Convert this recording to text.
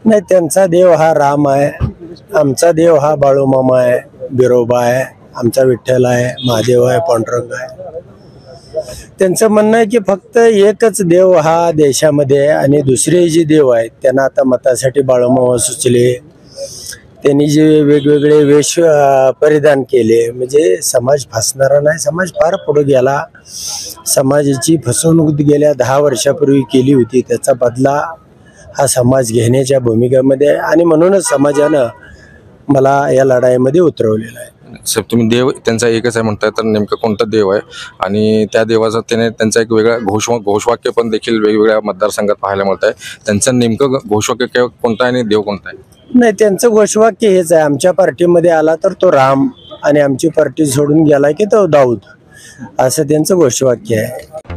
नाही, त्यांचा देव हा राम आहे, आमचा देव हा बाळूमामा आहे, बिरोबा आहे, आमचा विठ्ठल आहे, महादेव आहे, पांडुरंग आहे. त्यांचं म्हणणं आहे की फक्त एकच देव हा देशामध्ये आहे आणि दुसरे जे देव आहेत त्यांना आता मतासाठी बाळूमामा सुचले. त्यांनी जे वेगवेगळे वेश परिधान केले म्हणजे समाज फसणारा नाही, समाज फार पुढे गेला. समाजाची फसवणूक गेल्या 10 वर्षापूर्वी केली होती, त्याचा बदला हा समाज घेण्याच्या भूमिकेमध्ये आहे आणि म्हणूनच समाजानं मला या लढाईमध्ये उतरवलेलं आहे. साहेब, तुम्ही देव त्यांचा एकच आहे म्हणताय, तर नेमकं कोणता देव आहे आणि त्या देवाचा त्यांचा एक वेगळा घोषवाक्य पण देखील वेगवेगळ्या मतदारसंघात पाहायला मिळत आहे. त्यांचं नेमकं घोषवाक्य कोणतं आहे आणि देव कोणता आहे? नाही, त्यांचं घोषवाक्य हेच आहे, आमच्या पार्टीमध्ये आला तर तो राम आणि आमची पार्टी सोडून गेला की तो दाऊद, असं त्यांचं घोषवाक्य आहे.